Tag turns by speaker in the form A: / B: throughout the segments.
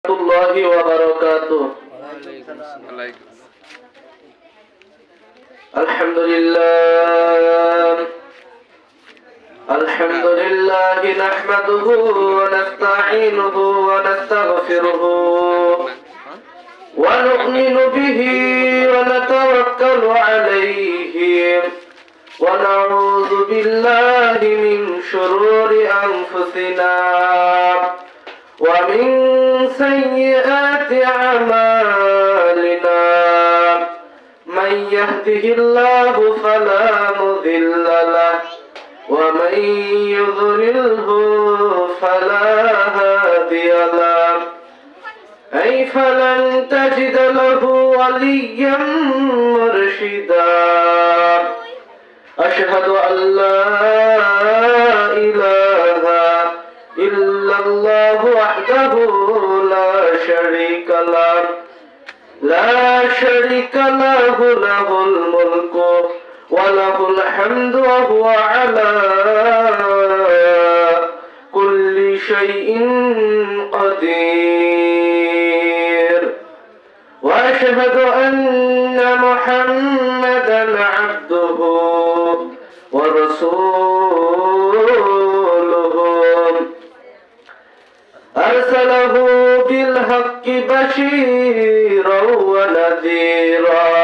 A: الله وبركاته. الحمد لله نحمده ونستعينه ونستغفره ونؤمن به ونتوكل عليه ونعوذ بالله من شرور أنفسنا ومن سيئات أعمالنا من يهده الله فلا مضل له ومن يضلله فلا هادي له فلن تجد له وليا مرشدا أشهد أن لا إله إلا الله وحده لا شريك له له الملك وله الحمد وهو على كل شيء قدير وأشهد أن محمدا عبده ورسوله أرسله بالحق بشيرا ونذيرا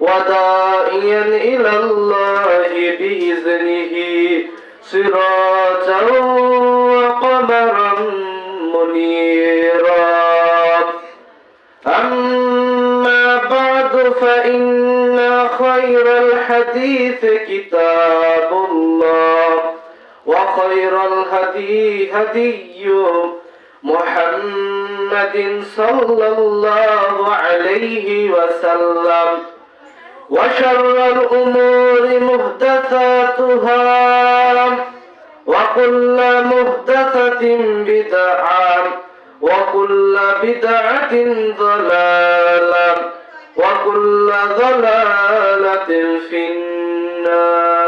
A: وداعيا إلى الله بإذنه سراجا وقمرا منيرا أما بعد فإن خير الحديث كتاب الله وخير الهدي هدي محمد صلى الله عليه وسلم وشر الأمور محدثاتها وكل محدثة بدعة وكل بدعة ضلالة وكل ضلالة في النار.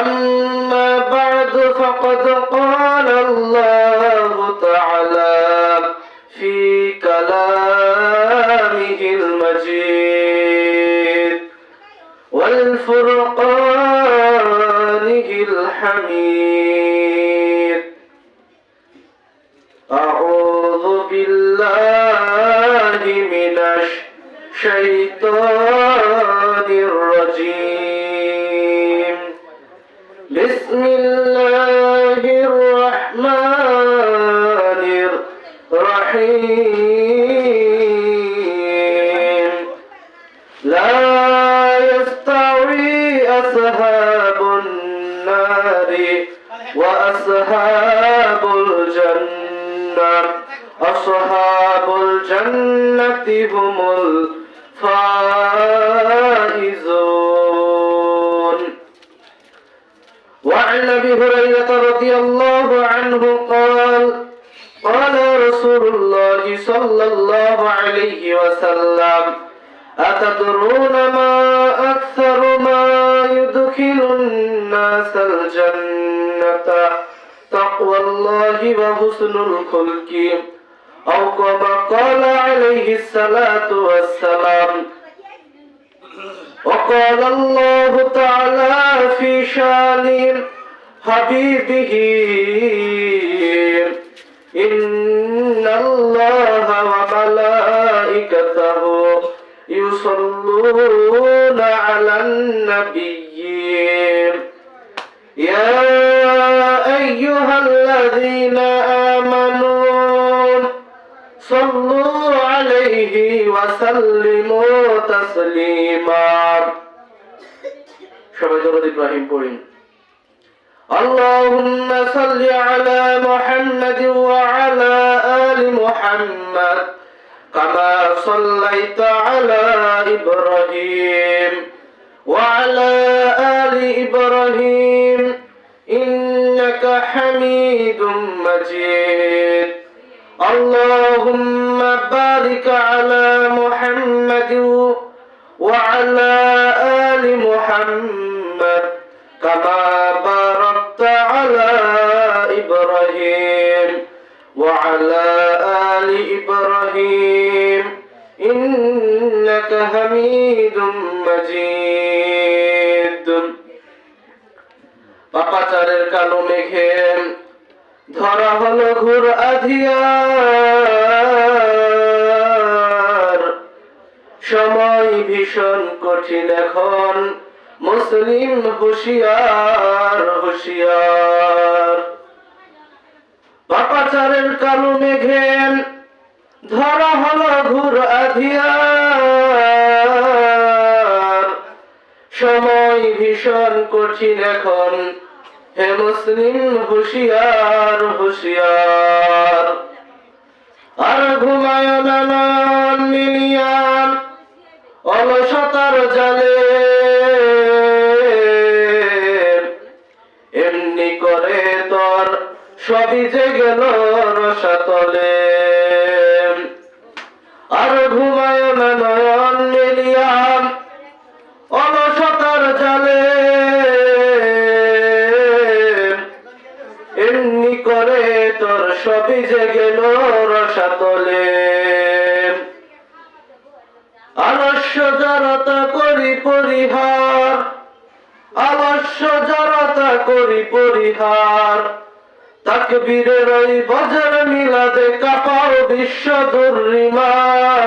A: أما بعد فقد قال الله تعالى في كلامه المجيد والفرقانه الحميد أعوذ بالله من الشيطان الرجيم بسم الله الرحمن الرحيم لا يستوي أصحاب النار وأصحاب الجنة أصحاب الجنة هم الفائزون. وعن أبي هريرة رضي الله عنه قال قال رسول الله صلى الله عليه وسلم أتدرون ما أكثر ما يدخل الناس الجنة تقوى الله وحسن الخلق أو كما قال عليه الصلاة والسلام. وقال الله تعالى في شان حبيبه إن الله وملائكته يصلون على النبي يا أيها الذين آمنوا صلوا عليه وسلموا تسليما. সবাই দরুদ ইব্রাহিম পড়ুন। اللهم صل على محمد وعلى آل محمد كما صليت على إبراهيم وعلى آل إبراهيم إنك حميد مجيد. اللهم بارك على محمد وعلى آل محمد كما باركت على إبراهيم إبراهيم وعلى آل إبراهيم إنك حميد مجيد পাপাচারের কালো মেঘে ধরা হলো ঘুর আধিয়ার সময় ভীষণ কঠিন এখন মুসলিম হুঁশিয়ার হুঁশিয়ার পাপাচারের কালো মেঘে ধরা হলো ঘুর আধিয়ার সময় ভীষণ কঠিন এখন হে মুসলিম হুঁশিয়ার হুঁশিয়ার আর ঘুমায় না নয়ন মিলিয়া অলসতার জালে এমনি করে তোর সবই যে গেল রসাতলে আর ঘুমায় না নয়ন মিলিয়া অলসতার জালে এমনি করে তোর সবই যে গেল রসাতলে আলস্য জড়তা করি পরিহার আলস্য জড়তা করি পরিহার তাকবীরের ওই বজ্র মিলাদে কাঁপাও বিশ্ব দুর্রিমান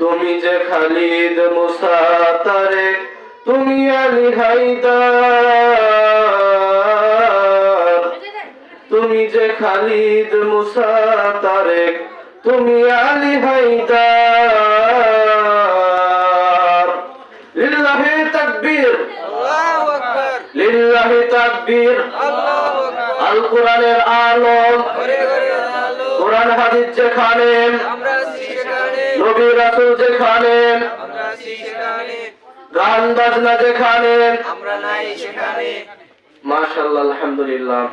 A: তুমি যে খালিদ মুসা তারেক তুমি আলী হায়দার তুমি যে খালিদ মুসা তারেক তুমি আলী হায়দার লিল্লাহি তাকবীর আল্লাহু আকবার লিল্লাহি তাকবীর আল্লাহু আকবার আল কোরআনের আলো কোরআন হাদিস যেখানে আমরা সেখানে নবী রাসূল যেখানে আমরা সেখানে গান বাজনা যেখানে আমরা নাই সেখানে মাশাআল্লাহ আলহামদুলিল্লাহ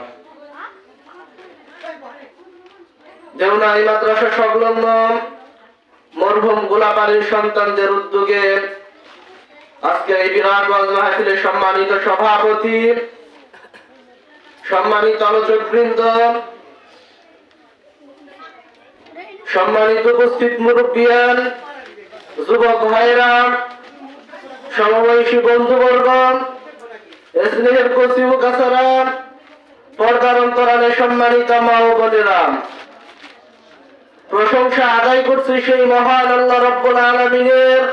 A: দেওনা এই মাদ্রাসা সংলগ্ন মরহুম গোলাপ আলীর সন্তানদের উদ্যোগে আজকে এই বিরাট ওয়াজ মাহফিলের সম্মানিত সভাপতি, সম্মানিত আলোচকবৃন্দ, সম্মানিত উপস্থিত মুরব্বিয়ান, যুবক ভাইরা, সমবয়সী বন্ধুবর্গ, স্নেহের কচি ও কাছারা, পর্দার অন্তরালে সম্মানিত মা ও বোনেরা, প্রশংসা আদায় করছি সেই মহান আল্লাহ রাব্বুল আলামিনের,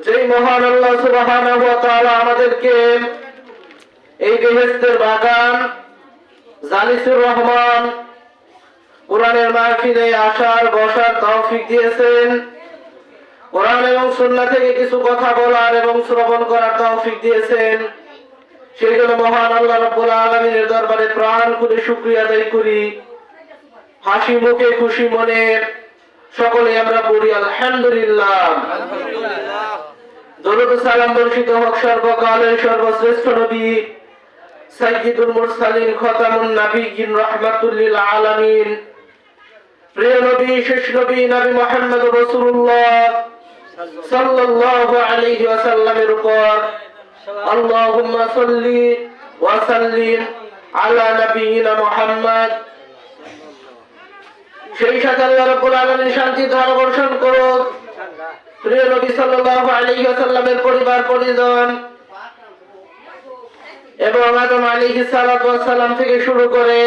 A: যেই মহান আল্লাহ সুবহানাহু ওয়া তাআলা আমাদেরকে এই বেহেশতের বাগান জালিসুর রহমান কোরআনের মাহফিলে আসার বসার তৌফিক দিয়েছেন, কোরআন এবং সুন্নাহ থেকে কিছু কথা বলার এবং শ্রবণ করার তৌফিক দিয়েছেন। সেই জন্য মহান আল্লাহ রাব্বুল আলামিনের দরবারে প্রাণ খুলে শুকরিয়া আদায় করি। হাসি মুখে খুশি মনে সকলে আমরা পড়ি আলহামদুলিল্লাহ। দরুদ ও সালাম বর্ষিত হোক সর্বকালের সর্বশ্রেষ্ঠ নবী সাইয়্যিদুল মুরসালিন খাতামুন নাবিয়্যিন রাহমাতুল লিল আলামিন, প্রিয় নবী শেষ নবী নবী মুহাম্মদ রাসূলুল্লাহ সাল্লাল্লাহু আলাইহি ওয়াসাল্লামের উপর আল্লাহুম্মা সাল্লি ওয়া সাল্লিম আলা নবিয়িনা মুহাম্মদ। সেই সাথে আল্লাহ রাব্বুল আলামিন শান্তি ধারা বর্ষণ করুন প্রিয় নবী সাল্লাল্লাহু আলাইহি ওয়াসাল্লামের পরিবার পরিজন এবং আদম আলাইহিস সালাতু ওয়াস সালাম থেকে শুরু করে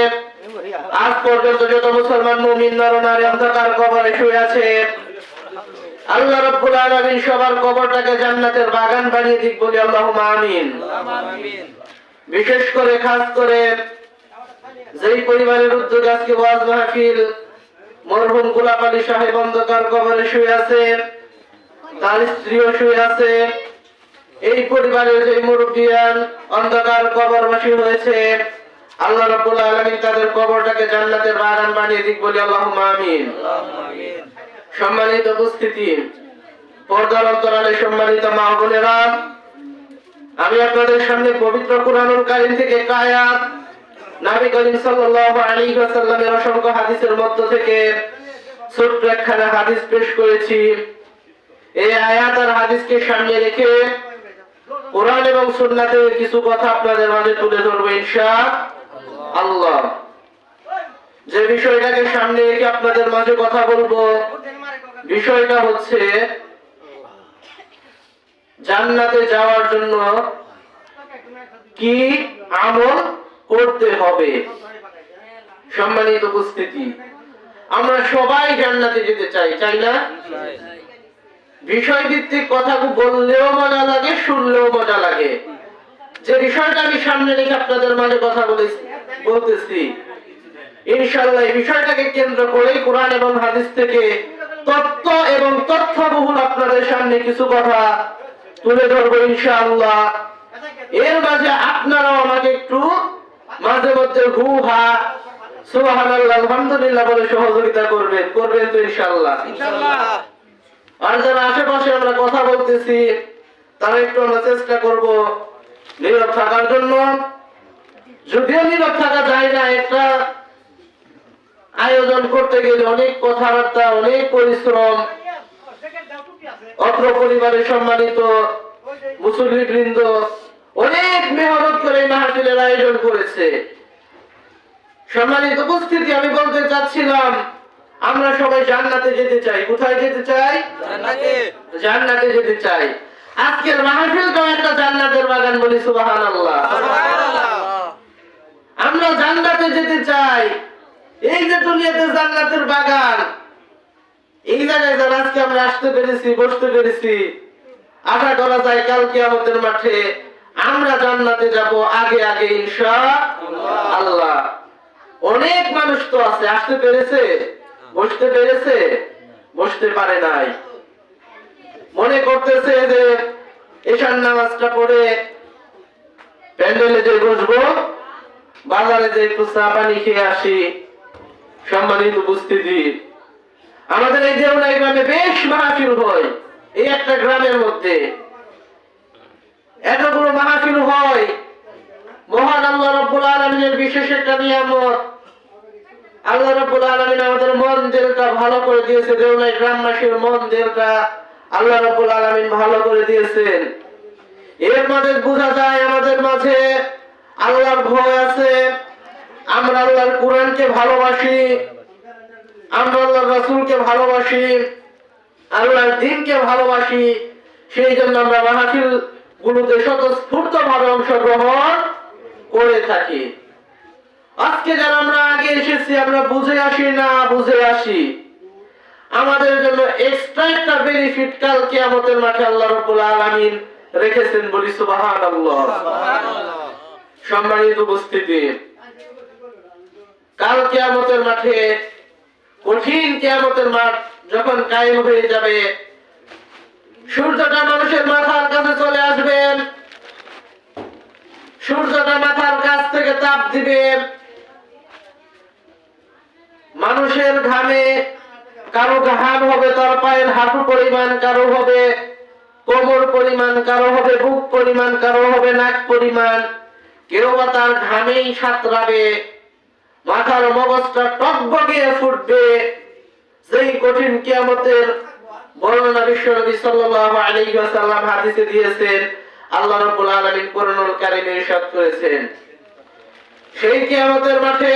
A: আজ পর্যন্ত যত মুসলমান মুমিন নর নারী অন্ধকার কবরে শুয়ে আছে, আল্লাহ রাব্বুল আলামিন সবার কবরটাকে জান্নাতের বাগান বানিয়ে দিক বলি আল্লাহুম্মা আমিন। বিশেষ করে খাস করে যেই পরিবারের উদ্যোগ আজকে ওয়াজ মাহফিল, মরহুম গোলাপ আলী সাহেব অন্ধকার কবরে শুয়ে আছে, তার স্ত্রীও শুয়ে আছে, এই পরিবারের যে মুরব্বিয়ান অন্ধকার কবরবাসী হয়েছে, আল্লাহ রাব্বুল আলামিন তাদের কবরটাকে জান্নাতের বাগান বানিয়ে দিক বলি আল্লাহুম্মা আমিন। সম্মানিত উপস্থিতি, পর্দার অন্তরালে সম্মানিত মা বোনেরা, আমি আপনাদের সামনে পবিত্র কুরআনুল কারীম থেকে এক আয়াত, নবী করিম সাল্লাল্লাহু আলাইহি ওয়াসাল্লামের অসংখ্য হাদিসের মধ্য থেকে ছোট্ট একখানা হাদিস পেশ করেছি। এই আয়াত আর হাদিসকে সামনে রেখে কোরআন এবং সুন্নাহ থেকে কিছু কথা আপনাদের মাঝে তুলে ধরবো ইনশাআল্লাহ। যে বিষয়টাকে সামনে রেখে আপনাদের মাঝে কথা বলবো, বিষয়টা হচ্ছে জান্নাতে যাওয়ার জন্য কি আমল করতে হবে। সম্মানিত উপস্থিতি, আমরা সবাই জান্নাতে যেতে চাই, চাই না? বিষয় ভিত্তিক কথা বললেও মজা লাগে, শুনলেও মজা লাগে। যে বিষয়টা আমি সামনে রেখে আপনাদের মাঝে কথা বলতেছি, ইনশাআল্লাহ এই বিষয়টাকে কেন্দ্র করে কোরআন এবং হাদিস থেকে তত্ত্ব এবং তথ্যবহুল আপনাদের সামনে কিছু কথা তুলে ধরবো ইনশাআল্লাহ। এর মাঝে আপনারাও আমাকে একটু মাঝে মধ্যে হু হা সুবহানাল্লাহ আলহামদুলিল্লাহ বলে সহযোগিতা করবেন তো ইনশাআল্লাহ। আর যারা আশেপাশে আমরা কথা বলতেছি তারা একটু আমরা চেষ্টা করব নীরব থাকার জন্য। যদিও নীরব থাকা যায় না, একটা আয়োজন করতে গেলে অনেক কথাবার্তা, অনেক পরিশ্রম। অত্র পরিবারের সম্মানিত মুসল্লিবৃন্দ অনেক মেহনত করে মাহফিলের আয়োজন করেছে। সম্মানিত উপস্থিতি, আমি বলতে চাচ্ছিলাম আমরা সবাই জান্নাতে যেতে চাই। কোথায় যেতে চাই? জান্নাতে যেতে চাই। আজকের মাহফিলটাও একটা জান্নাতের বাগান, বলি সুবহানাল্লাহ। আমরা জান্নাতে যেতে চাই। এই যে দুনিয়াতে জান্নাতের বাগান, এই জায়গায় যারা আজকে আমরা আসতে পেরেছি, বসতে পেরেছি, আশা করা যায় কাল কিয়ামতের মাঠে আমরা জান্নাতে যাব আগে আগে ইনশাআল্লাহ। অনেক মানুষ তো আছে, আসতে পেরেছে, বসতে পেরেছে, বসতে পারে নাই। মনে করতেছে যে এশার নামাজটা পড়ে প্যান্ডেলে যে বসবো, বাজারে যে একটু চা পানি খেয়ে আসি। সম্মানিত উপস্থিতি, আমাদের এই দেওনাই গ্রামে বেশ মাহফিল হয়। এই একটা গ্রামের মধ্যে এতগুলো মাহফিল হয়। মহান আল্লাহ রাব্বুল আলামিনের বিশেষ একটা নিয়ামত। আল্লাহ রাব্বুল আলামিন আমাদের মন দিলটা ভালো করে দিয়েছে। দেওনাই গ্রামবাসীর মন দিলটা আল্লাহ রাব্বুল আলামিন ভালো করে দিয়েছেন। এর মাঝে বোঝা যায় আমাদের মাঝে আল্লাহর ভয় আছে। আমরা আল্লাহর কোরআনকে ভালোবাসি, আমরা আল্লাহর রাসূলকে ভালোবাসি, আল্লাহর দ্বীনকে ভালোবাসি। সেই জন্য আমরা মাহফিল গুলোতে স্বতঃস্ফূর্ত ভাবে অংশগ্রহণ করে থাকি। আজকে যারা আমরা আগে এসেছি, আমরা বুঝে আসি না বুঝে আসি, আমাদের জন্য এক্সট্রা একটা বেনিফিট কাল কিয়ামতের মাঠে আল্লাহ রাব্বুল আলামিন রেখেছেন, বলি সুবহানাল্লাহ। সম্মানিত উপস্থিতি, কাল কিয়ামতের মাঠে, কঠিন কিয়ামতের মাঠ যখন কায়েম হয়ে যাবে, সূর্যটা মানুষের মাথার কাছে চলে আসবে, সূর্যটা মাথার কাছ থেকে তাপ দিবে। মানুষের ঘামে, কারো ঘাম হবে তার পায়ের হাঁটু পরিমাণ, কারো হবে কোমর পরিমাণ, কারো হবে বুক পরিমাণ, কারো হবে নাক পরিমাণ। কেউ বা তার ঘামেই সাঁতরাবে, মাথার মগজটা টকবগিয়ে ফুটবে। সেই কঠিন কিয়ামতের বর্ণনা বিশ্বনবী সাল্লাল্লাহু আলাইহি ওয়াসাল্লাম হাদিসে দিয়েছেন, আল্লাহ রাব্বুল আলামিন কোরআনুল কারীমে ইরশাদ করেছেন। সেই কিয়ামতের মাঠে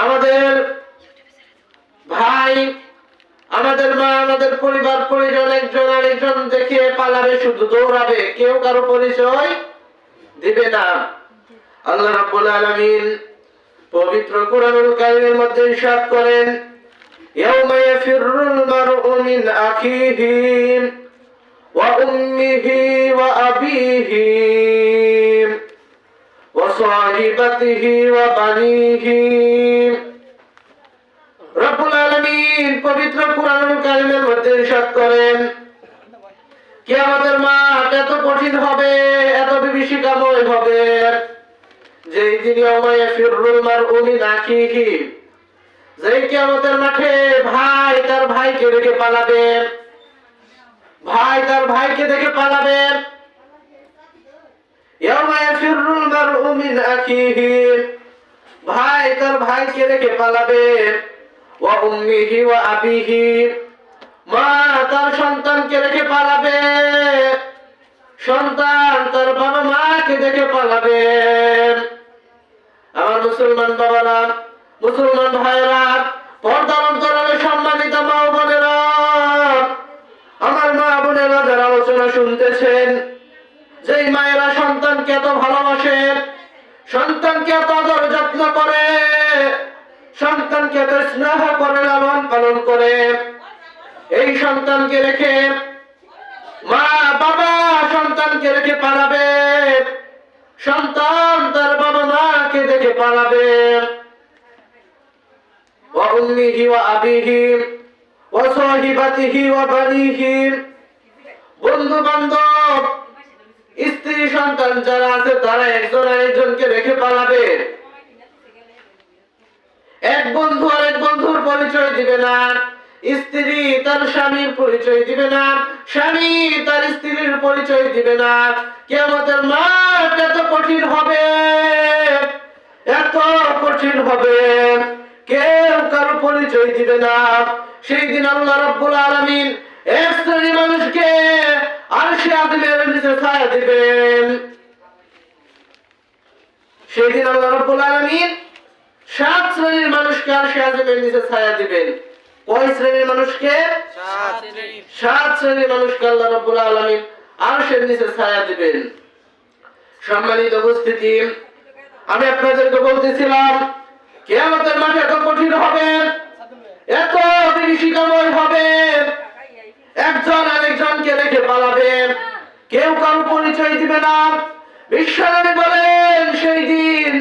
A: আমাদের ভাই, আমাদের মা, আমাদের পরিবার পরিজন একজন আরেকজন দেখে পালাবে, শুধু দৌড়াবে, কেউ কারো পরিচয় দিবে না। আল্লাহ রাব্বুল আলামিন পবিত্র কোরআনুল কারীমের মধ্যে ইরশাদ করেন, ইয়াউমা ইয়াফিরুল মারউ মিন আখিহি ওয়া উম্মিহি ওয়া আবিহি ওয়া সাহিবাতিহি ওয়া বানিহি। রব্বুল আলামিন পবিত্র কোরআনুল কারীমের মধ্যে ইরশাদ করেন, কিয়ামতের মাঠ এত কঠিন হবে, এত বিভীষিকাময় হবে, যেই দিন ইয়াউমা ইয়াফিরুল মারউ মিন আখিহি, যেই কিয়ামতের মাঠে ভাই তার ভাইকে দেখে পালাবে, ভাই তার ভাইকে দেখে পালাবে। ইয়াউমা ইয়াফিরুল মারউ মিন আখিহি, ভাই তার ভাইকে দেখে পালাবে। ওয়া উম্মিহি ওয়া আবিহি, মা তার সন্তানকে রেখে পালাবে, সন্তান তার বাবা মাকে দেখে পালাবে। আমার মুসলমান বাবারা, মুসলমান ভাইরা, পর্দার অন্তরালে সম্মানিত মা ও বোনেরা, আমার মা বোনেরা যারা আলোচনা শুনতেছেন, যেই মায়েরা সন্তানকে এত ভালোবাসে, সন্তানকে এত আদর যত্ন করে, সন্তানকে এত স্নেহ করে, লালন পালন করে, এই সন্তানকে রেখে মা বাবা সন্তানকে রেখে পালাবে, সন্তান তার বাবা মাকে দেখে পালাবে। ওয়া উম্মিহি ওয়া আবিহি ওয়া সাহিবাতিহি ওয়া বানিহি, বন্ধু বান্ধব, স্ত্রী সন্তান যারা আছে তারা একজন আরেকজনকে রেখে পালাবে। এক বন্ধু আরেক বন্ধুর পরিচয় দিবে না, স্ত্রী তার স্বামীর পরিচয় দিবে না, স্বামী তার স্ত্রীর পরিচয় দিবে না। কিয়ামতের মাঠ এত কঠিন হবে, এত কঠিন হবে, কেউ কারো পরিচয় দিবে না। সেই দিন আল্লাহ রাব্বুল আলামিন এক শ্রেণীর মানুষকে আরশে আযমের নিচে ছায়া দিবেন। সেই দিন আল্লাহ রাব্বুল আলামিন 7 শ্রেণীর মানুষকে আরশে আযমের নিচে ছায়া দিবেন। কয় শ্রেণীর মানুষকে? 7 শ্রেণীর মানুষকে আল্লাহ রাব্বুল আলামিন আরশের নিচে ছায়া দিবেন। সম্মানিত উপস্থিতি, আমি আপনাদেরকে বলতেছিলাম কিয়ামতের মাঠে এত কঠিন হবে, এত বিভীষিকাময় হবে, একজন আরেকজনকে রেখে পালাবে, কেউ কারো পরিচয় দিবে না। বিশ্বনবী বলেন সেই দিন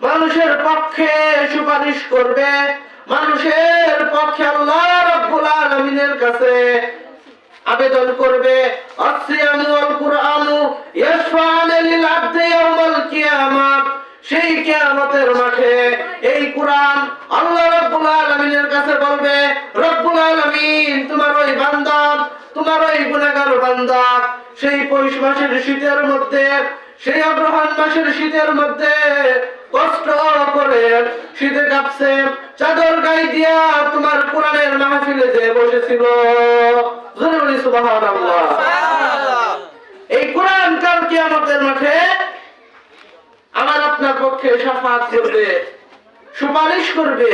A: মানুষের পক্ষে সুপারিশ করবে, মানুষের পক্ষে আল্লাহ রাব্বুল আলামিনের কাছে আবেদন করবে। আসসিয়ামু ওয়াল কুরআনু ইয়াশফা'আনি লিল আবদি ইয়াওমাল কিয়ামাহ, সেই কিয়ামতের মাঠে এই কুরআন আল্লাহ রাব্বুল আলামিনের কাছে বলবে, রব্বুল আলামিন তোমার ওই বান্দা, তোমার ওই গুনাহগার বান্দা সেই পৌষ মাসের শীতের মধ্যে, সেই অগ্রহায়ণ মাসের শীতের মধ্যে কষ্ট করে শীতে কাঁপছে, চাদর গায়ে দিয়া তোমার কোরআনের মাহফিলে যে বসেছিল। জোরে বলি সুবহানাল্লাহ। এই কোরআন কাল কিয়ামতের মাঠে আমার আপনার পক্ষে শাফাআত করবে, সুপারিশ করবে।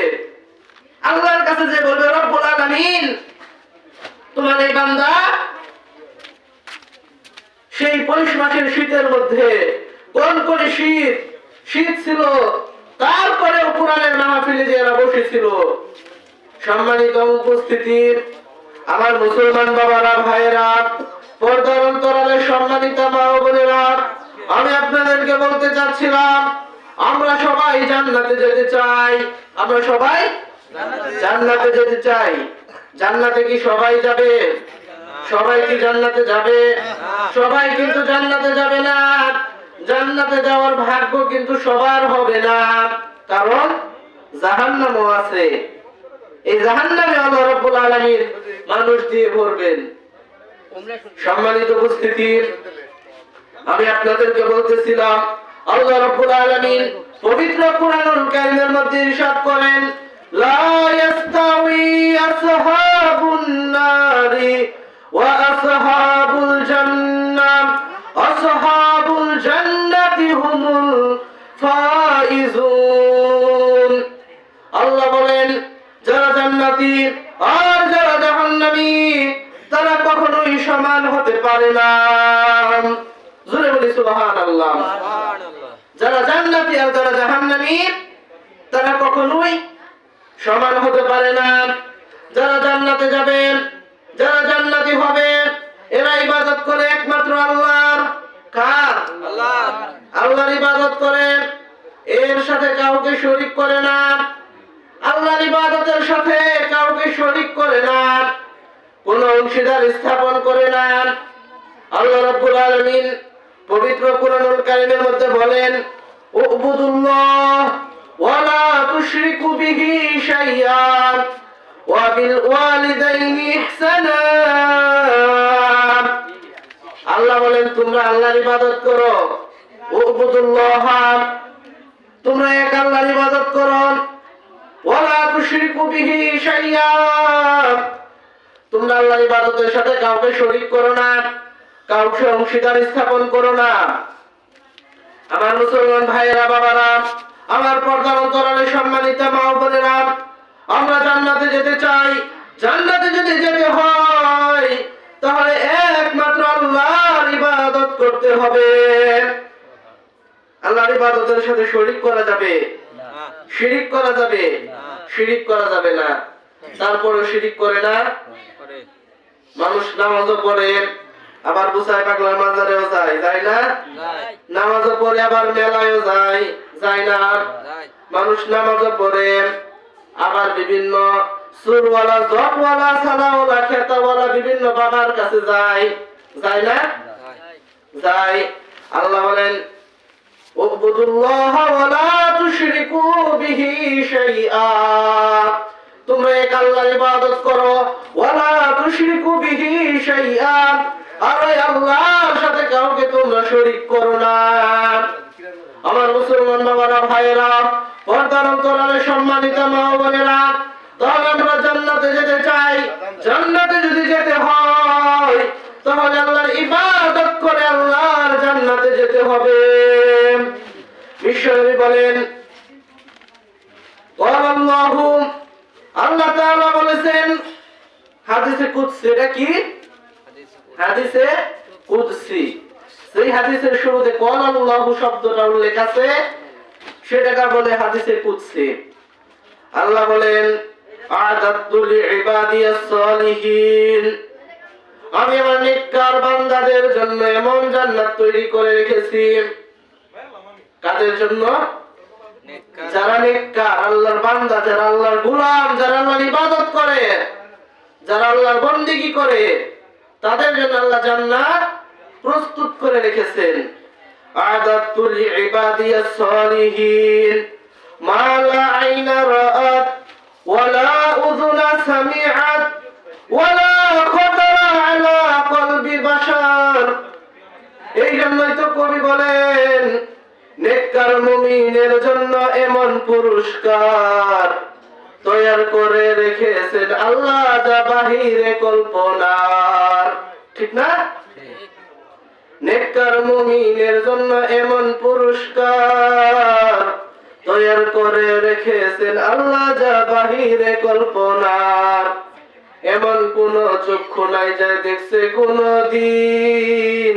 A: আল্লাহর কাছে যে বলবে, রব্বুল আলামিন তোমার এই বান্দা সেই পৌষ মাসের শীতের মধ্যে কোন কোন শীত ছিল, তারপরে কোরআনের মাহফিলে যে এরা বসেছিল। সম্মানিত উপস্থিতি, আমার মুসলমান বাবারা, ভাইয়েরা, পর্দার অন্তরালে সম্মানিত মা ও বোনেরা, আমি আপনাদেরকে বলতে চাচ্ছিলাম আমরা সবাই জান্নাতে যেতে চাই। আমরা সবাই জান্নাতে যেতে চাই। জান্নাতে কি সবাই যাবে? সবাই কি জান্নাতে যাবে? সবাই কিন্তু জান্নাতে যাবে না। জান্নাতে যাওয়ার ভাগ্য কিন্তু সবার হবে না, কারণ জাহান্নামও আছে। এই জাহান্নামে আল্লাহ রাব্বুল আলামিন মানুষ দিয়ে ভরবেন। সম্মানিত উপস্থিতি, আমি আপনাদেরকে বলতেছিলাম আল্লাহ রাব্বুল আলামিন পবিত্র কুরআনুল কারীমের মধ্যে ইরশাদ করেন, লা ইয়াস্তাউই আসহাবুন নারি ওয়া আসহাবুল জান্নাহ, আসহাবুল জান্নাতি হুমুল ফাইজুন। আল্লাহ বলেন যারা জান্নাতি আর যারা জাহান্নামী তারা কখনোই সমান হতে পারে না। জোরে বলি সুবহানাল্লাহ। যারা জান্নাতি আর যারা জাহান্নামী তারা কখনোই সমান হতে পারে না। যারা জান্নাতে যাবে, যারা জান্নাতি হবে, এরা ইবাদত করে একমাত্র আল্লাহর। কার? আল্লাহর। আল্লাহর ইবাদত করে, এর সাথে কাউকে শরীক করে না। আল্লাহর ইবাদতের সাথে কাউকে শরীক করে না, কোন অংশীদার স্থাপন করে না। আল্লাহ রাব্বুল আলামিন পবিত্র কুরআনুল কারীমের মধ্যে বলেন, উবুদুল্লাহ ওয়া লা তুশরিকু বিহি শাইআ ওয়া বিল ওয়ালিদাইনি ইহসানা। আল্লাহ বলেন তোমরা আল্লাহর ইবাদত করো। উবুদুল্লাহ, তোমরা এক আল্লাহর ইবাদত করো। ওয়া লা তুশরিকু বিহি শাইআ, তোমরা আল্লাহর ইবাদতের সাথে কাউকে শরীক করো না, কাউকে অংশীদার স্থাপন করো না। আমার মুসলমান ভাইয়েরা, বাবারা, আমার পর্দার অন্তরালে সম্মানিত মা ও বোনেরা, আমরা জান্নাতে যেতে চাই। জান্নাতে যদি যেতে হয় তাহলে একমাত্র আল্লাহর ইবাদত করতে হবে। আল্লাহর ইবাদতের সাথে শরীক করা যাবে না, শিরিক করা যাবে না, শিরিক করা যাবে না। তারপরে শিরিক করে না, মানুষ নামাজও পড়ে, আবার বুসাই পাগলার মাজারেও যায়, যায় না? নামাজও পড়ে আবার মেলায়ও যায়, যায় না? মানুষ নামাজও পড়ে আবার বিভিন্ন সুরওয়ালা, জটওয়ালা, সালাওয়ালা, খেতাওয়ালা বিভিন্ন বাবার কাছে যায়, যায় না? যায়। আল্লাহ বলেন উবুদুল্লাহ ওয়া লা তুশরিকু বিহি শাইআ, তোমরা এক আল্লাহর ইবাদত করো, ওয়া লা তুশরিকু বিহি শাইআ, আর ওই আল্লাহর সাথে কাউকে তোমরা শরীক করো না। আমার মুসলমান বাবারা, ভাইয়েরা, পর্দার অন্তরালে সম্মানিত মা ও বোনেরা, তাহলে আমরা জান্নাতে যেতে চাই। জান্নাতে যদি যেতে হয় তাহলে আল্লাহর ইবাদত করে আল্লাহর জান্নাতে যেতে হবে। বিশ্বনবী বলেন আল্লাহু, আল্লাহ তাআলা বলেছেন হাদিসে কুদসি, এটা কি হাদিসে কুদসি? সেই হাদিসের শুরুতে কোন আল্লাহু শব্দটা উল্লেখ আছে, সেটাকে বলে হাদিসে কুদসি। আল্লাহ বলেন আ'দাতু লিইবাদিয়াস সালিহিন, আমি আমার নেককার বান্দাদের জন্য এমন জান্নাত তৈরি করে রেখেছি। কাদের জন্য? যারা নেককার, আল্লাহর বান্দা, যারা আল্লাহর গোলাম, যারা আল্লাহর ইবাদত করে, যারা আল্লাহর বন্দেগী করে, তাদের জন্য আল্লাহ জান্নাত প্রস্তুত করে রেখেছেন। আ'দাতু লিইবাদিয়াস সালিহিন মা লা আইনা রাআত ওয়া লা উযুনা সামিআত ওয়া লা খাতারা আলা কলবি বাশার। এই জন্যই তো কবি বলেন নেককার মুমিনের জন্য এমন পুরস্কার তৈরি করে রেখেছেন আল্লাহ, যা বাহিরে কল্পনার। ঠিক না? নেককার মুমিনের জন্য এমন পুরস্কার তৈরি করে রেখেছেন আল্লাহ, যা বাহিরে কল্পনার। এমন কোন চক্ষু নাই যা দেখছে কোন দিন,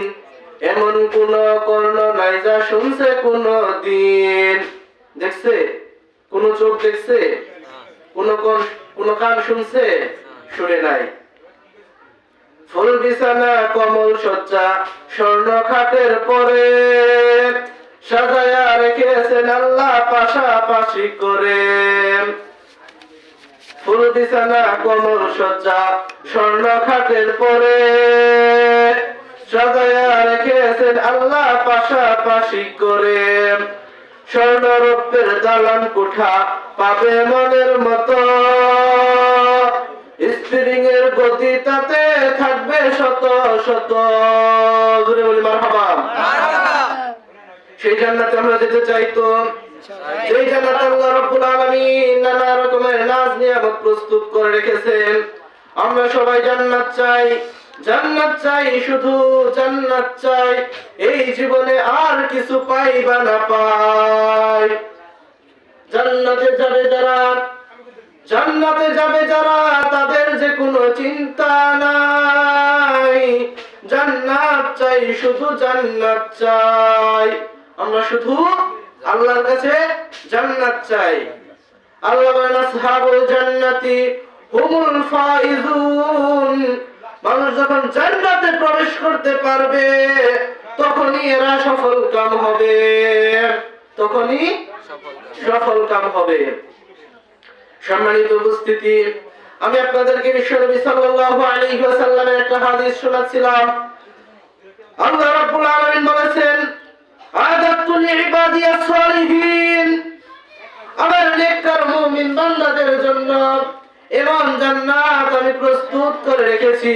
A: এমন কোন কর্ণ নাই যা শুনছে কোন দিন। দেখছে? কোন চোখ দেখছে? কোন কান শুনছে? শুনে নাই। ফুল বিছানা, কমল শয্যা, স্বর্ণ খাটের পরে সাজায়া রেখেছেন আল্লাহ পাশাপাশি করে। ফুল বিছানা, কমল শয্যা, স্বর্ণ খাটের পরে সাজায়া রেখেছেন আল্লাহ পাশাপাশি করে। স্বর্ণ রূপের দালান কোঠা পাবে মনের মতো, স্প্রিং এর গতি তাতে থাকবে শত শত। জোরে বলি মারহাবা। সেই জান্নাতে আমরা যেতে চাই তো, সেই জান্নাতে আল্লাহ রাব্বুল আলামিন নানা রকমের নাজ নিয়ামত প্রস্তুত করে রেখেছেন। আমরা সবাই জান্নাত চাই, জান্নাত চাই, শুধু জান্নাত চাই। এই জীবনে আর কিছু পাই বা না পাই, জান্নাতে যাবে যারা, জান্নাতে যাবে যারা, তাদের যে কোনো চিন্তা নাই। জান্নাত চাই, শুধু জান্নাত চাই। আমরা শুধু আল্লাহর কাছে জান্নাত চাই। আল্লাহ বলেন আসহাবুল জান্নাতি হুমুল ফাইজুন, মানুষ যখন জান্নাতে প্রবেশ করতে পারবে তখনই এরা সফল কাম হবে, তখনই সফল কাম হবে। সম্মানিত উপস্থিতি, আমি আপনাদেরকে বিশ্বনবী সাল্লাল্লাহু আলাইহি ওয়াসাল্লামের একটা হাদিস শোনাচ্ছিলাম। আল্লাহ রাব্বুল আলামিন বলেছেন আ'দাতু লিইবাদিয়াস সালিহিন, আমার নেককার মুমিন বান্দাদের জন্য এমন জান্নাত আমি প্রস্তুত করে রেখেছি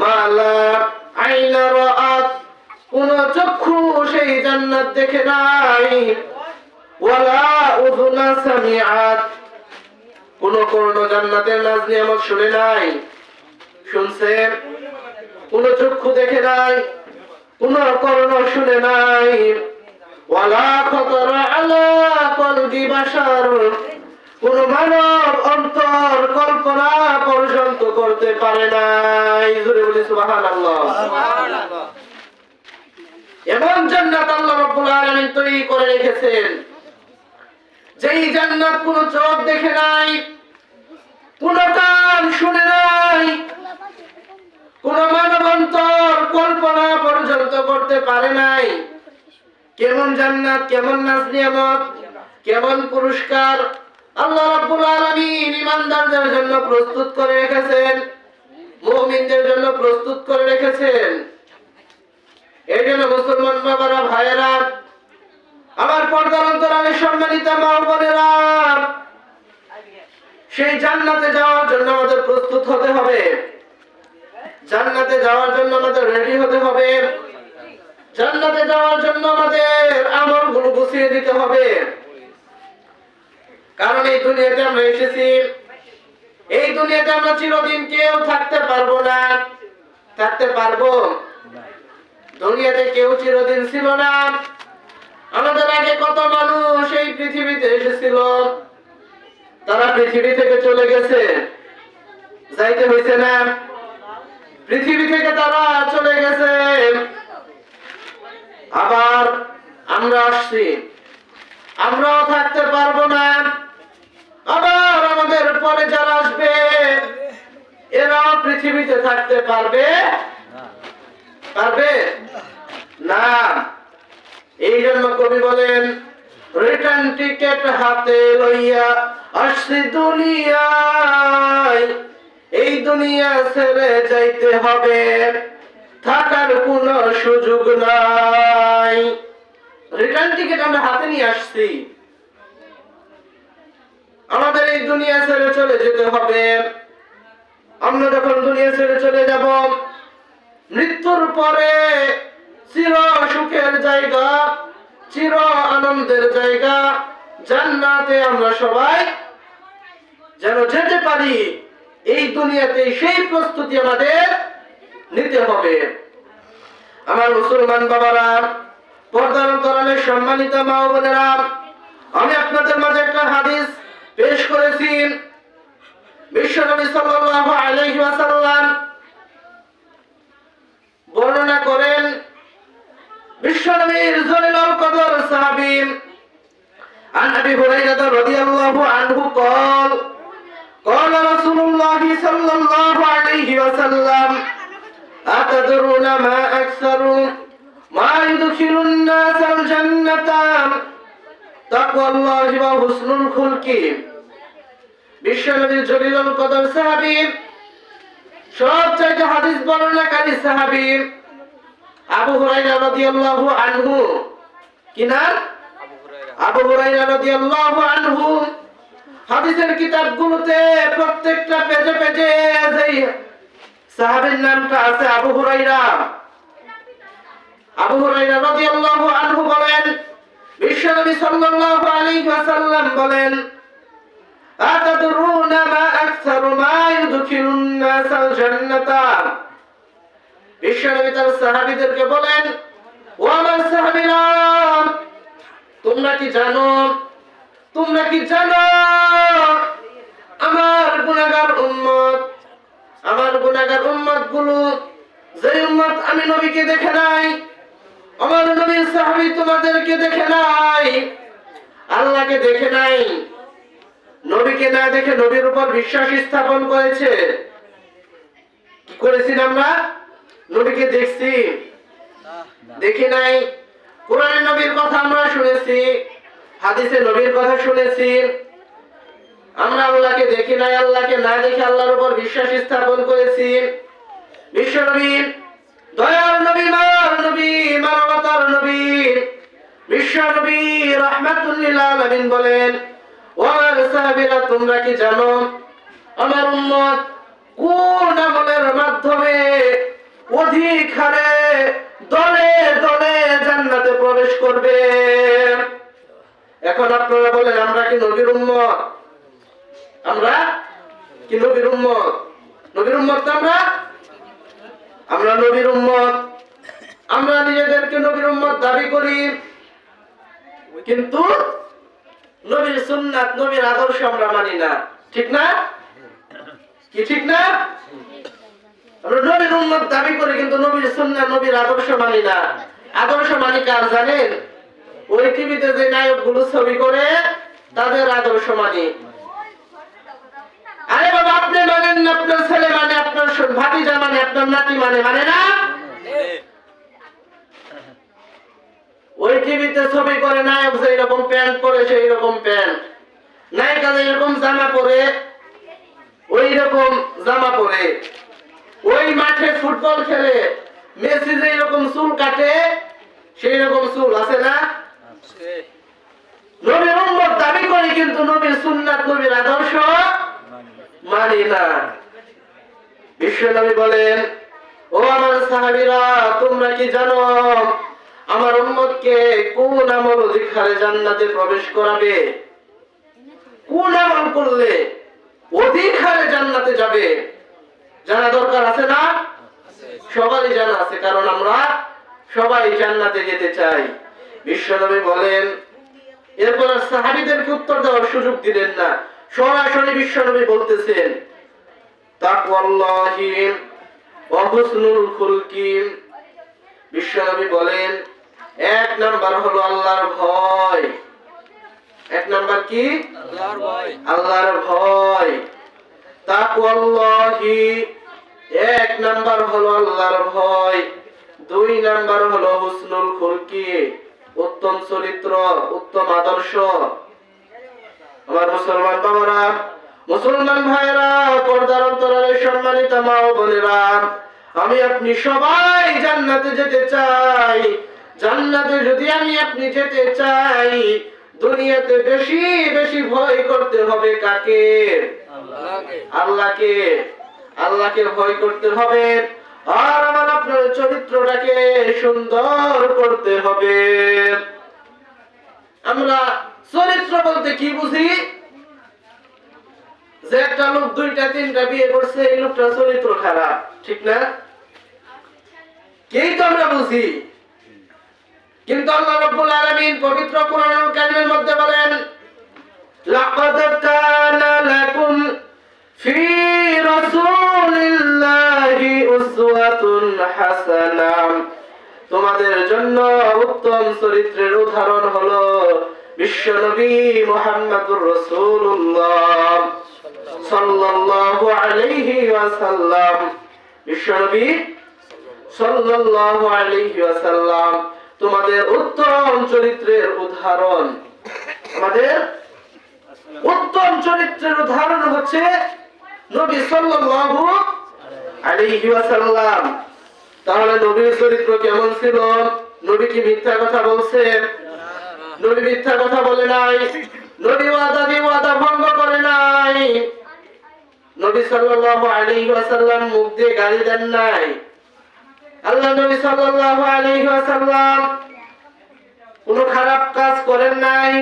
A: মা লা আইনা রাআত, কোন চক্ষু সেই জান্নাত দেখে নাই, ওয়া লা উযুনা সামিআত, কোন জান্নাতের নাজ নিয়ামত শুনে নাই। শুনছে, কোন চক্ষু দেখে নাই, কোন কর্ণ শুনে নাই, ওয়ালা খাতারা আলা কলবি বাশার, কোন মানব অন্তর কল্পনা পর্যন্ত করতে পারে নাই। জোরে বলি সুবহানাল্লাহ। এমন জান্নাত আল্লাহ রাব্বুল আলামিন তৈরি করে রেখেছেন, যেই জান্নাত কোন চোখ দেখে নাই, কোন কান শুনে নাই, কোন মানব অন্তর কল্পনা পর্যন্ত করতে পারে নাই। কেমন জান্নাত, কেমন নাজ নিয়ামত, কেমন পুরস্কার আল্লাহ রাব্বুল আলামিন ঈমানদারদের জন্য প্রস্তুত করে রেখেছেন, মুমিনদের জন্য প্রস্তুত করে রেখেছেন। এই জন্য মুসলমান বাবারা, ভাইয়েরা, আমার পর্দার অন্তরালে সম্মানিত মা ও বোনেরা, সেই জান্নাতে যাওয়ার জন্য আমাদের প্রস্তুত হতে হবে, জান্নাতে যাওয়ার জন্য আমাদের রেডি হতে হবে, জান্নাতে যাওয়ার জন্য আমাদের আমলগুলো গুছিয়ে দিতে হবে। কারণ এই দুনিয়াতে আমরা এসেছি, এই দুনিয়াতে আমরা চিরদিন কেউ থাকতে পারবো না। থাকতে পারবো? দুনিয়াতে কেউ চিরদিন ছিল না। আমাদের আগে কত মানুষ এই পৃথিবীতে এসেছিল, তারা পৃথিবী থেকে চলে গেছে, যাইতে হয়েছে না? পৃথিবী থেকে তারা চলে গেছে, আবার আমরা আসছি, আমরাও থাকতে পারবো না। আবার আমাদের পরে যারা আসবে এরাও পৃথিবীতে থাকতে পারবে? পারবে না। এই জন্য কবি বলেন, রিটার্ন টিকেট হাতে লইয়া আসছি দুনিয়ায়, এই দুনিয়া ছেড়ে যাইতে হবে, থাকার কোনো সুযোগ নাই। রিটার্ন টিকেট আমরা হাতে নিয়ে আসছি, আমাদের এই দুনিয়া ছেড়ে চলে যেতে হবে। আমরা যখন দুনিয়া ছেড়ে চলে যাব, মৃত্যুর পরে চির সুখের জায়গা, চির আনন্দের জায়গা জান্নাতে আমরা সবাই যেন যেতে পারি, এই দুনিয়াতে সেই প্রস্তুতি আমাদের নিতে হবে। আমার মুসলমান বাবারা, পর্দার অন্তরালে সম্মানিত মা ও বোনেরা, আমি আপনাদের মাঝে একটা হাদিস পেশ করেছি। বিশ্বনবী সাল্লাল্লাহু আলাইহি ওয়াসাল্লাম বর্ণনা করেন, বিশ্বনবীর জলিলুল কদর সাহাবী عن أبي هريرة رضي الله عنه قال قال رسول الله صلى الله عليه وسلم أتدرون ما أكثر ما يدخل الناس الجنة تقوى الله وحسن الخلق। বিশ্বনবীর জলিলুল কদর সাহাবী, সবচেয়ে হাদিস বর্ণনাকারী সাহাবী আবু হুরায়রা রাদিয়াল্লাহু আনহু। কি নাম? আবু হুরায়রা রাদিয়াল্লাহু আনহু। হাদিসের কিতাবগুলোতে প্রত্যেকটা পেজে পেজে এই সাহাবীর নামটা আছে আবু হুরায়রা। আবু হুরায়রা রাদিয়াল্লাহু আনহু বলেন, বিশ্বনবী সাল্লাল্লাহু আলাইহি ওয়াসাল্লাম বলেন, আতাদরুনা মা আকসারু মা ইউদখিলুন নাসাল জান্নাতা। বিশ্বনবী তার সাহাবীদেরকে বলেন, ও আমার সাহাবীরা, তোমরা কি জানো, তোমরা কি জানো আমার গুনাহগার উম্মত, আমার গুনাহগার উম্মত গুলো, যে উম্মত আমি নবীকে দেখে নাই, আমার নবীর সাহাবী তোমাদেরকে দেখে নাই, আল্লাহকে দেখে নাই, নবীকে না দেখে নবীর উপর বিশ্বাস স্থাপন করেছে। কি করেছি আমরা? নবীকে দেখছি, দেখি নাই। কোরআনে নবীর কথা আমরা শুনেছি, হাদিসে নবীর কথা শুনেছি, আমরা আল্লাহকে দেখি নাই, আল্লাহকে না দেখে আল্লাহর উপর বিশ্বাস স্থাপন করেছি। বিশ্ব নবী, দয়ার নবী, মার নবী, মানবতার নবী, বিশ্ব নবী রাহমাতুল লিল আলামিন বলেন, ও আমার সাহাবীরা, তোমরা কি জানো আমার উম্মত কোন আমলের মাধ্যমে অধিক হারে দলে দলে জান্নাতে প্রবেশ করবে? এখন আপনারা বলেন, আমরা কি নবীর উম্মত? আমরা কি নবীর উম্মত? নবীর উম্মত না আমরা? আমরা নবীর উম্মত, আমরা নিজেদেরকে নবীর উম্মত দাবি করি, কিন্তু নবীর সুন্নাত নবীর আদর্শ আমরা মানি না। ঠিক না? কি ঠিক না? আমরা নবীর উম্মত দাবি করি কিন্তু নবীর সুন্নাত নবীর আদর্শ মানি না। আদর্শ মানি কার জানেন? ওই টিভিতে যে নায়কগুলো ছবি করে তাদের আদর্শ মানি। আরে বাবা, আপনি মানেন না, আপনার ছেলে মানে, আপনার ভাতিজা মানে, আপনার নাতি মানে, মানে না? ওই টিভিতে ছবি করে নায়ক যে এরকম প্যান্ট পরে সেই রকম প্যান্ট, নায়িকা যে এরকম জামা পরে ওই রকম জামা পরে, ওই মাঠে ফুটবল খেলে মেসি যে এরকম চুল কাটে সেই রকম চুল আছে না? নবীর উম্মত দাবি করি কিন্তু নবীর সুন্নাত নবীর আদর্শ মানি না। বিশ্বনবী বলেন, ও আমার সাহাবীরা, তোমরা কি জানো আমার উম্মতকে কোন আমল অধিক হারে জান্নাতে প্রবেশ করাবে? কোন আমল করলে অধিক হারে জান্নাতে যাবে? জানা দরকার আছে না? সবারই জানা আছে, কারণ আমরা সবাই জান্নাতে যেতে চাই। বিশ্বনবী বলেন, এরপর সাহাবীদেরকে উত্তর দেওয়ার সুযোগ দিলেন না, সরাসরি বিশ্বনবী বলতেছেন, তাকওয়াল্লাহি ওয়া হুসনুল খুলকি। বিশ্বনবী বলেন, এক নাম্বার হলো আল্লাহর ভয়। এক নাম্বার কি? আল্লাহর ভয়। আল্লাহর ভয়। তাকওয়াল্লাহি, এক নাম্বার হলো আল্লাহর ভয়। দুই নাম্বার হলো হুসনুল খুলকি, উত্তম চরিত্র, উত্তম আদর্শ। আমার মুসলমান বাবারা, মুসলমান ভাইরা, পর্দার অন্তরালে সম্মানিত মা ও বোনেরা, আমি আপনি সবাই জান্নাতে যেতে চাই। জান্নাতে যদি আমি আপনি যেতে চাই, দুনিয়াতে বেশি বেশি ভয় করতে হবে কাকে? আল্লাহকে। আল্লাহকে ভয় করতে হবে, আর আমার আপনার চরিত্রটাকে সুন্দর করতে হবে। আমরা চরিত্র বলতে কি বুঝি? যে একটা লোক দুইটা তিনটা বিয়ে করছে, এই লোকটার চরিত্র খারাপ, ঠিক না? কি তো আমরা বুঝি। কিন্তু আল্লাহ রাব্বুল আলামিন পবিত্র কোরআনুল কারীমের মধ্যে বলেন, লাকাদ কানা লাকুম ফি রাসূলিল্লাহি উসওয়াতুন হাসানাহ। তোমাদের জন্য উত্তম চরিত্রের উদাহরণ হলো বিশ্বনবী মুহাম্মদুর রাসূলুল্লাহ সাল্লাল্লাহু আলাইহি ওয়াসাল্লাম। বিশ্বনবী সাল্লাল্লাহু আলাইহি ওয়াসাল্লাম তোমাদের উত্তম চরিত্রের উদাহরণ। আমাদের উত্তম চরিত্রের উদাহরণ হচ্ছে নবী সাল্লাল্লাহু আলাইহি ওয়াসাল্লাম। তাহলে নবীর চরিত্র কেমন ছিল? নবী কি মিথ্যা কথা বলছেন? নবী মিথ্যা কথা বলে নাই। নবী ওয়াদা ভঙ্গ করে নাই। নবী সাল্লাল্লাহু আলাইহি ওয়াসাল্লাম মুখ দিয়ে গালি দেন নাই। আল্লাহ নবী সাল্লাল্লাহু আলাইহি ওয়াসাল্লাম কোনো খারাপ কাজ করেন নাই,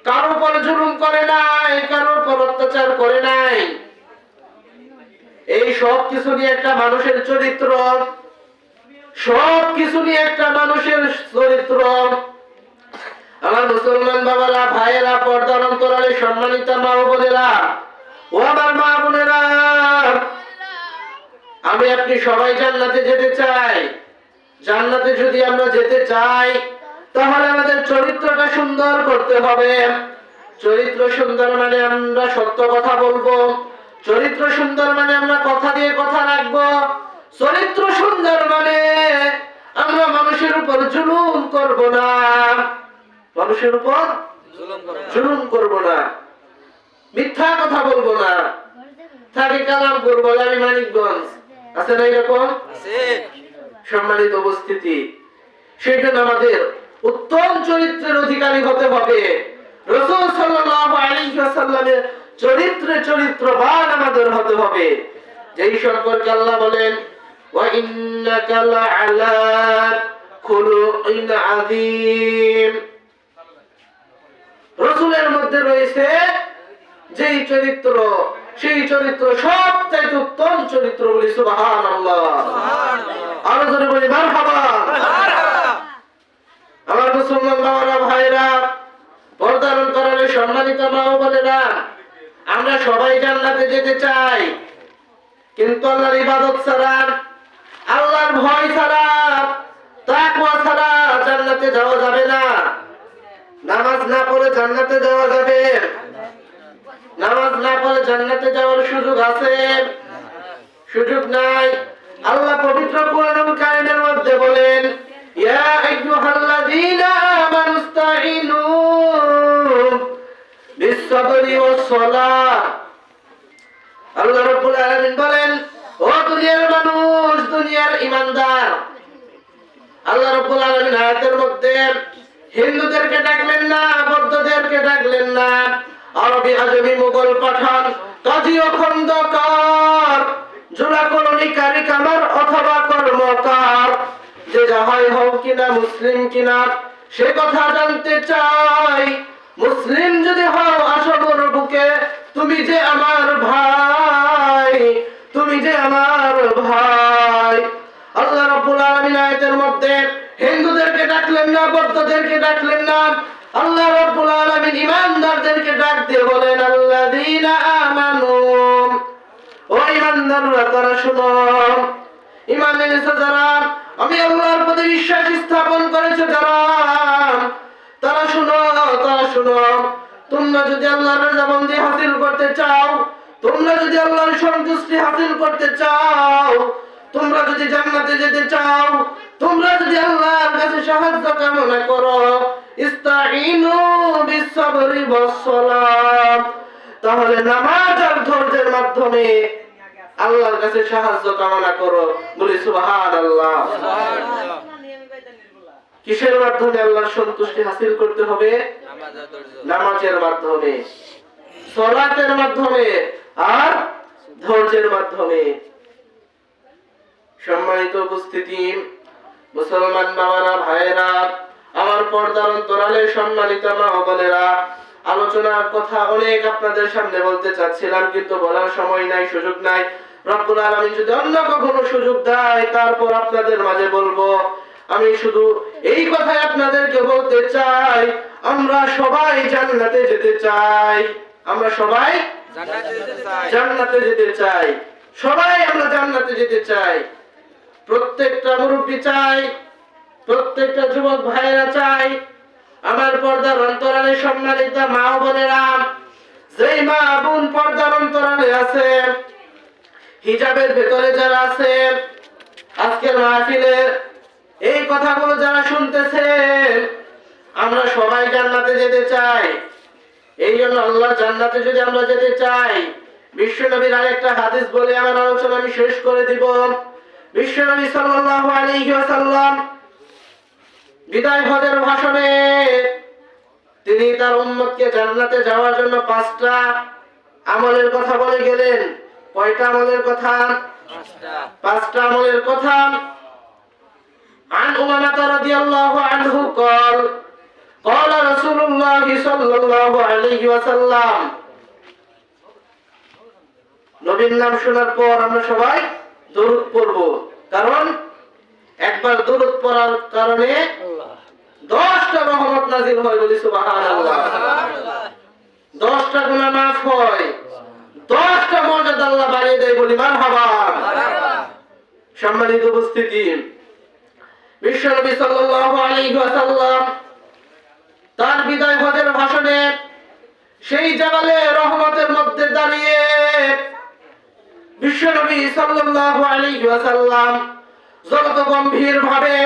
A: কারো উপর জুলুম করে নাই, কারো উপর অত্যাচার করে নাই। এই সব কিছু নিয়ে একটা মানুষের চরিত্র, সব কিছু নিয়ে একটা মানুষের চরিত্র। আমার মুসলমান বাবারা, ভাইয়েরা, পর্দার অন্তরালে সম্মানিত মা ও বোনেরা, ও আমার মা বোনেরা, আমি আপনি সবাই জান্নাতে যেতে চাই। জান্নাতে যদি আমরা যেতে চাই, তাহলে আমাদের চরিত্রটা সুন্দর করতে হবে। চরিত্র সুন্দর মানে আমরা সত্য কথা বলবো। চরিত্র সুন্দর মানে আমরা কথা দিয়ে কথা রাখবো। চরিত্র সুন্দর মানে আমরা মানুষের উপর জুলুম করব না। মানুষের উপর জুলুম করব না, মিথ্যা কথা বলবো না। থাকে কালাম করবো, আমি মানিকগঞ্জ, আছে না এরকম? সম্মানিত উপস্থিতি, সেই জন্য আমাদের উত্তম চরিত্রের অধিকারী হতে হবে। রাসূল সাল্লাল্লাহু আলাইহি ওয়াসাল্লামের চরিত্রে চরিত্রবান আমাদের হতে হবে। যেই সম্পর্কে আল্লাহ বলেন, ওয়া ইন্নাকা লাআলা খুলুকিন আযীম। রাসূলের মধ্যে রয়েছে যেই চরিত্র, সেই চরিত্র সবচেয়ে উত্তম চরিত্র, বলি সুবহানাল্লাহ। আরো জোরে বলি মারহাবা। আমার মুসলমান বাবারা, ভাইরা, পর্দার অন্তরালে সম্মানিত মা ও বোনেরা, আমরা সবাই জান্নাতে যেতে চাই, কিন্তু আল্লাহর ইবাদত ছাড়া, আল্লাহর ভয় ছাড়া, তাকওয়া ছাড়া জান্নাতে যাওয়া যাবে না। নামাজ না পড়ে জান্নাতে যাওয়া যাবে? নামাজ না পড়ে জান্নাতে যাওয়ার সুযোগ আছে? সুযোগ নাই। আল্লাহ পবিত্র কোরআনুল কারীমের মধ্যে বলেন, ইয়া আইয়ুহাল্লাযীনা আমানুস্তাঈনু বিস-সাবরি ওয়াস-সালাহ। আল্লাহ রাব্বুল আলামিন বলেন, ও দুনিয়ার মানুষ, দুনিয়ার ঈমানদার, আল্লাহ রাব্বুল আলামিন আয়াতের মধ্যে হিন্দুদেরকে ডাকলেন না, বৌদ্ধদেরকে ডাকলেন না, আরবি, আজমি, মুঘল, পাঠান, কাজী ও খন্দকার, জোড়া কলোনি, কারি কামার অথবা কর্মকার, যে যাহাই হও কিনা, মুসলিম কিনা, সে কথা জানতে চাই। মুসলিম যদি হও আসো মোর বুকে, তুমি যে আমার ভাই, তুমি যে আমার ভাই। আল্লাহ রাব্বুল আলামিন আয়াতের মধ্যে হিন্দুদেরকে ডাকলেন না, বৌদ্ধদেরকে ডাকলেন না, আল্লাহ রাব্বুল আলামিন ঈমানদারদেরকে ডাক দিয়ে বলেন, আল্লাযীনা আমানু, ও ঈমানদাররা, তারা শুনো, ঈমান এনেছো যারা, আমি আল্লাহর প্রতি বিশ্বাস স্থাপন করেছো যারা, তারা শুনো, তারা শুনো। তোমরা যদি আল্লাহর রযাবন্দি হাসিল করতে চাও, তোমরা যদি আল্লাহর সন্তুষ্টি হাসিল করতে চাও, তোমরা যদি জান্নাতে যেতে চাও, তোমরা যদি আল্লাহর কাছে সাহায্য কামনা করো, ইস্তাঈনু বিস-সাবরি ওয়াস-সালাহ, তাহলে নামাজ আর ধৈর্যের মাধ্যমে আল্লাহর কাছে সাহায্য কামনা করো, বলি সুবহানাল্লাহ। কিসের মাধ্যমে আল্লাহর সন্তুষ্টি হাসিল করতে হবে? নামাজের মাধ্যমে, সালাতের মাধ্যমে, আর ধৈর্যের মাধ্যমে। সম্মানিত উপস্থিতি, মুসলমান বাবারা, ভাইয়েরা, আমার পর্দার অন্তরালে সম্মানিত মা ও বোনেরা, আলোচনার কথা অনেক আপনাদের সামনে বলতে চাচ্ছিলাম, কিন্তু বলার সময় নাই, সুযোগ নাই। রব্বুল আলামিন যদি অন্য কখনো সুযোগ দেয়, তারপর আপনাদের মাঝে বলবো। আমি শুধু এই কথাই আপনাদেরকে বলতে চাই, আমরা সবাই জান্নাতে যেতে চাই, আমরা সবাই জান্নাতে যেতে চাই, সবাই আমরা জান্নাতে যেতে চাই। প্রত্যেকটা মুরব্বী চাই, প্রত্যেকটা যুবক ভাইয়েরা চাই, আমার পর্দার অন্তরালে সম্মানিত মা ও বোনেরা, যেই মা বোন পর্দার অন্তরালে আছে, হিজাবের ভেতরে যারা আছে, আজকের মাহফিলে এই কথাগুলো যারা শুনতেছেন, আমরা সবাই জান্নাতে যেতে চাই। এই জন্য আল্লাহ জান্নাতে যদি আমরা যেতে চাই, বিশ্বনবীর আরেকটা হাদিস বলে আমার আলোচনা আমি শেষ করে দিব। বিশ্বনবী সাল্লাল্লাহু আলাইহি ওয়াসাল্লাম বিদায় হজের ভাষণে তিনি তার উম্মতকে জান্নাতে যাওয়ার জন্য 5টা আমলের কথা বলে গেলেন। কয়টা আমলের কথা? 5টা আমলের কথা। عن أمامة رضي الله عنه قال قال رسول الله صلى الله عليه وسلم। নবীর নাম শোনার পর আমরা সবাই দরুদ পড়ব, কারণ একবার দরুদ পড়ার কারণে 10টা রহমত নাযিল হয়, বলি সুবহানাল্লাহ। 10টা গুনাহ মাফ হয়, 10টা মর্যাদা আল্লাহ বাড়িয়ে দেয়, বলি মারহাবা। সম্মানিত উপস্থিতি, বিশ্বনবী সাল্লাল্লাহু আলাইহি ওয়াসাল্লাম তার বিদায় হজের ভাষণে সেই জাবালে রহমতের মধ্যে দাঁড়িয়ে বিশ্বনবী সাল্লাল্লাহু আলাইহি ওয়াসাল্লাম যত গম্ভীর ভাবে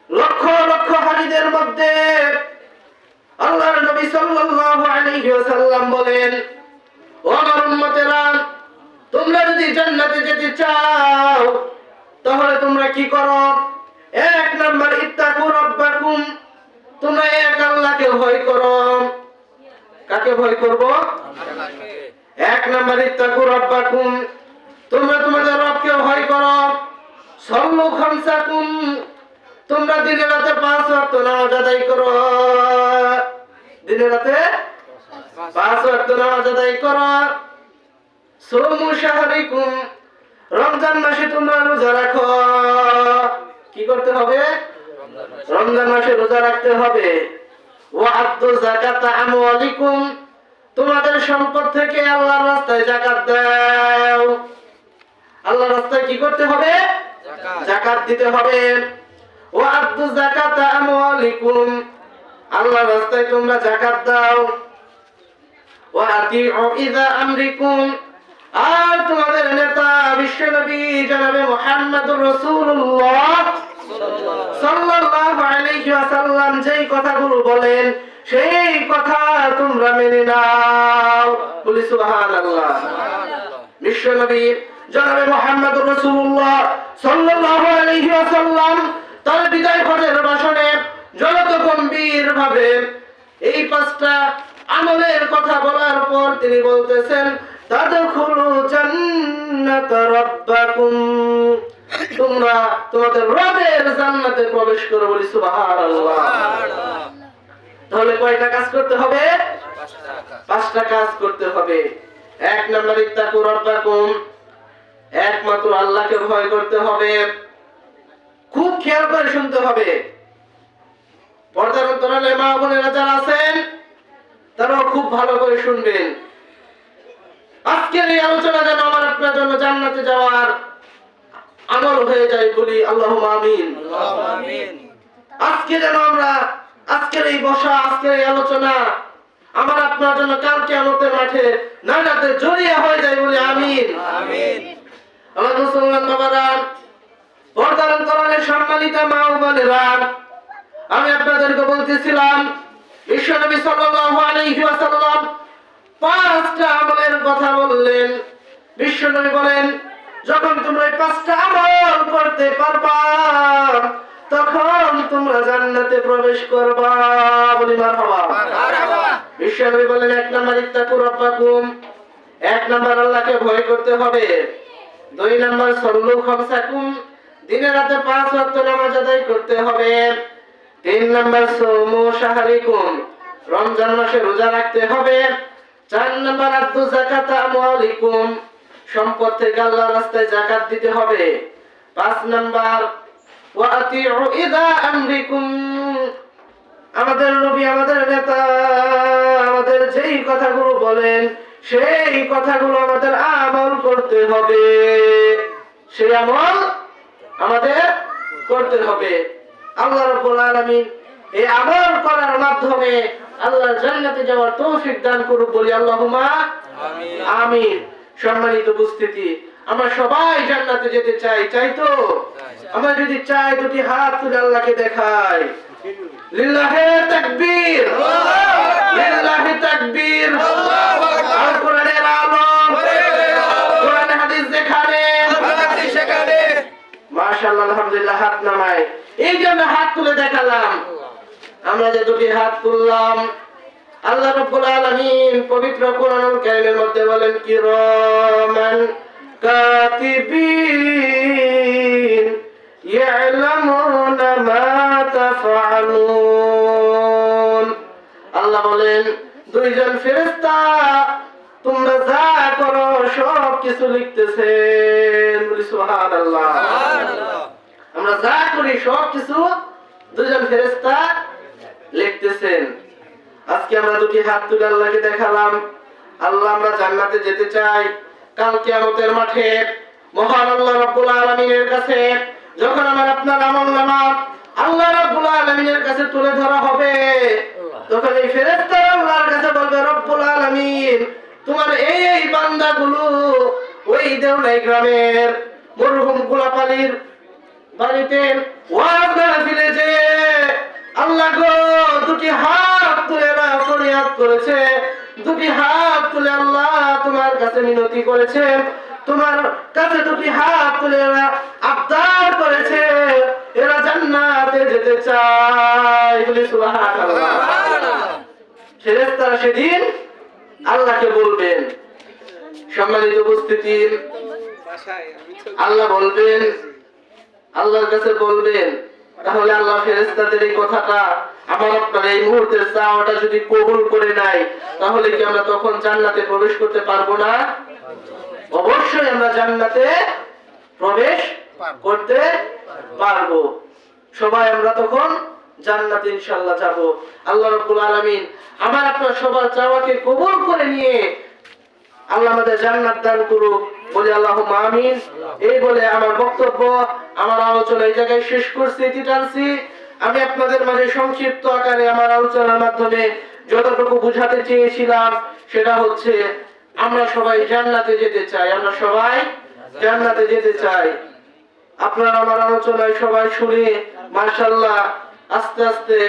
A: লক্ষ লক্ষ হাজিদের মধ্যে আল্লাহর নবী সাল্লাল্লাহু আলাইহি ওয়াসাল্লাম বলেন, ও আমার উম্মতেরা, তোমরা যদি জান্নাতে যেতে চাও, তাহলে তোমরা কি করো? 1 নাম্বার, ইত্তাকু রাব্বাকুম, তোমরা এক আল্লাহকে ভয় করো। কাকে ভয় করব? 1 নাম্বার, ইত্তাকু রাব্বাকুম, তোমরা তোমাদের রবকে ভয় করো। সাল্লু খামসাকুম, তোমরা দিনে রাতে 5 ওয়াক্ত নামাজ আদায় করো। দিনে রাতে 5 ওয়াক্ত নামাজ আদায় করো। সুমু শাহরিকুম, রমজান মাসে তোমরা রোজা রাখো। কি করতে হবে? রমজান মাসে রোজা রাখতে হবে। ওয়া আদ্দু যাকাতা আমওয়ালিকুম, তোমাদের সম্পদ থেকে আল্লাহর রাস্তায় যাকাত দাও। আল্লাহর রাস্তায় কি করতে হবে? যাকাত দিতে হবে। ওয়া আদ্দু যাকাতা আমওয়ালিকুম, আল্লাহর রাস্তায় তোমরা যাকাত দাও। ওয়া আতিউ ইযা আমরিকুম, আর তোমাদের নেতা বিশ্বনবী জনাবে মুহাম্মদুর রাসূলুল্লাহ সাল্লাল্লাহু আলাইহি ওয়াসাল্লাম যেই কথাগুলো বলেন সেই কথা তোমরা মেনে নাও। বলি সুবহানাল্লাহ। বিশ্বনবী জনাবে মুহাম্মদুর রাসূলুল্লাহ সাল্লাল্লাহু আলাইহি ওয়াসাল্লাম তার বিদায় হজের ভাষণে যত গম্ভীর ভাবে এই পাঁচটা আমলের কথা বলার পর তিনি বলতেছেন, তাদখুলু জান্নাত রাব্বাকুম, তোমরা তোমাদের রবের জান্নাতে প্রবেশ করো। বলি সুবহানাল্লাহ। তাহলে কয়টা কাজ করতে হবে? পাঁচটা কাজ করতে হবে। এক নম্বর, ইত্তাকু রাব্বাকুম, একমাত্র আল্লাহকে ভয় করতে হবে। খুব খেয়াল করে শুনতে হবে। পর্দার অন্তরালে মা বোনেরা যারা আছেন তারাও খুব ভালো করে শুনবেন। আজকের এই আলোচনা যেন আমার আপনার জন্য জান্নাতে যাওয়ার আমল হয়ে যায়। বলি আল্লাহুম্মা আমিন। আজকে যেন আমরা আজকের এই বসা, আজকের এই আলোচনা আমার আপনার জন্য কাল কিয়ামতের মাঠে নাজাতে জড়িয়ে হয়ে যায়। বলি আমিন। আমার মুসলমান বাবারা, পর্দার অন্তরালে সম্মানিত মা ও বোনেরা, আমি আপনাদেরকে বলতেছিলাম বিশ্বনবী সাল্লাল্লাহু আলাইহি ওয়াসাল্লাম পাঁচটা আমলের কথা বললেন। বিশ্বনবী বলেন, যখন তোমরা এই পাঁচটা আমল করতে পারবা তখন তোমরা জান্নাতে প্রবেশ করবা। বলি মারহাবা। বিশ্বনবী বলেন, এক নাম্বার ইত্তাকু রাব্বাকুম, এক নাম্বার আল্লাহকে ভয় করতে হবে। দুই নাম্বার সল্লু খামসাকুম, দিনে রাতে 5 ওয়াক্ত নামাজ আদায় করতে হবে। তিন নাম্বার সুমু শাহরিকুম, রমজান মাসে রোজা রাখতে হবে। চার নাম্বার আদ্দু যাকাতা আমওয়ালিকুম, সম্পদ থেকে আল্লাহর রাস্তায় যাকাত দিতে হবে। 5 নাম্বার ওয়া আতিউ ইযা আমরিকুম, আমাদের নবী, আমাদের নেতা আমাদের যেই কথাগুলো বলেন সেই কথাগুলো আমাদের আমল করতে হবে। সেই আমল আমাদের করতে হবে। আল্লাহ রাব্বুল আলামিন এই আমল করার মাধ্যমে আল্লাহর জান্নাতে যাওয়ার তৌফিক দান করুক। বলি আল্লাহুম্মা আমিন। আমিন। সম্মানিত উপস্থিতি, আমরা সবাই জান্নাতে যেতে চাই, চাই তো? আমরা যদি চাই দুটি হাত তুলে আল্লাহকে দেখাই। লিল্লাহি তাকবীর, লিল্লাহি তাকবীর। আর কোরআনের আলো, কোরআন হাদিস যেখানে সেখানে মাশাআল্লাহ আলহামদুলিল্লাহ হাত নামায়। এই জন্য হাত তুলে দেখালাম। আমরা যে দুটি হাত তুললাম, আল্লাহ রাব্বুল আলামিন পবিত্র কোরআনুল কারীমের মধ্যে বলেন, কিরামান কাতিবিন ইয়ালামুনা মা তাফআলুন। আল্লাহ বলেন, দুইজন ফেরেশতা তোমরা যা করো সব কিছু লিখতেছেন। বলি সুবহানাল্লাহ। আমরা যা করি সব কিছু দুইজন ফেরেশতা লিখতেছেন। আজকে আমরা দুটি হাত তুলে আল্লাহকে দেখালাম। আল্লাহ, আমরা জান্নাতে যেতে চাই। কাল কিয়ামতের মাঠে মহান আল্লাহ রাব্বুল আলামিনের কাছে যখন আমার আপনার আমলনামা আল্লাহ রাব্বুল আলামিনের কাছে তুলে ধরা হবে, তখন এই ফেরেশতারা আল্লাহর কাছে বলবে, রব্বুল আলামিন, তোমার এই বান্দাগুলো ওই দেওলাই গ্রামের মরহুম গোলাপালির বাড়িতে ওয়াজ মাহফিলে যে আল্লাহ গো দুটি হাত তুলে ফরিয়াদ করেছে, দুটি হাত তুলে আল্লাহ তোমার কাছে মিনতি করেছে, তোমার কাছে দুটি হাত তুলে আবদার করেছে, এরা জান্নাতে যেতে চায়। বলি সুবহানাল্লাহ। ফেরেশতারা সেদিন আল্লাহকে বলবেন। সম্মানিত উপস্থিতি, আল্লাহ বলবেন, আল্লাহর কাছে বলবেন। তাহলে আল্লাহ ফেরেশতাদের এই কথাটা আমার আপনার এই মুহূর্তের চাওয়াটা যদি কবুল করে নেয়, তাহলে কি আমরা তখন জান্নাতে প্রবেশ করতে পারবো না? অবশ্যই আমরা জান্নাতে প্রবেশ করতে পারবো। সবাই আমরা তখন জান্নাতে ইনশাআল্লাহ যাব। আল্লাহ রাব্বুল আলামিন আমার আপনার সবার চাওয়াকে কবুল করে নিয়ে আল্লাহ আমাদের জান্নাত দান করুক, বলি আল্লাহুম্মা আমিন। এই বলে আমার বক্তব্য, আমার আলোচনা এই জায়গায় শেষ করছি, এটি টানছি। আমি আপনাদের মাঝে সংক্ষিপ্ত আকারে আমার আলোচনার মাধ্যমে যতটুকু বুঝাতে চেয়েছিলাম সেটা হচ্ছে আমরা সবাই জান্নাতে যেতে চাই, আমরা সবাই জান্নাতে যেতে চাই। আপনারা আমার আলোচনায় সবাই শুনে মাশাআল্লাহ আস্তে আস্তে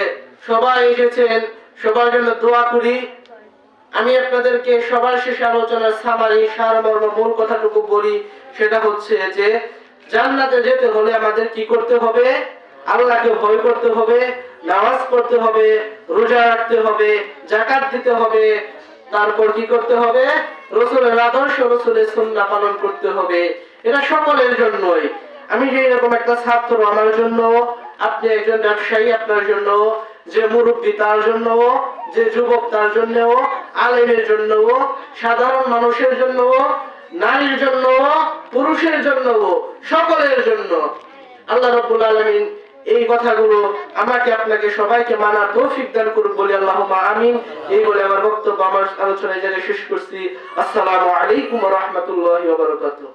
A: সবাই এসেছেন, সবার জন্য দোয়া করি। আমি আপনাদেরকে সবার শেষে আলোচনার সামারি সারমর্ম মূল কথাটুকু বলি, সেটা হচ্ছে যে জান্নাতে যেতে হলে আমাদের কি করতে হবে? আল্লাহকে ভয় করতে হবে, নামাজ পড়তে হবে, রোজা রাখতে হবে, যাকাত দিতে হবে, তারপর কি করতে হবে? রাসূলের আদর্শ, রাসূলের সুন্নাহ পালন করতে হবে। এটা সকলের জন্যই। আমি যে এরকম একটা ছাত্র আমার জন্য, আপনি একজন ব্যবসায়ী আপনার জন্য, যে মুরব্বী তার জন্য, যে যুবক তার জন্য, আলেমের জন্য, সাধারণ মানুষের জন্য, নারীর জন্য, পুরুষের জন্য, সকলের জন্য আল্লাহ রাব্বুল আলামিন এই কথাগুলো আমাকে আপনাকে সবাইকে মানার তৌফিক দান করুন, বলি আল্লাহুম্মা আমিন। এই বলে আমার বক্তব্য, আমার আলোচনা এই জায়গায় শেষ করছি। আসসালামু আলাইকুম ওয়া রাহমাতুল্লাহি ওয়া বারাকাতুহু।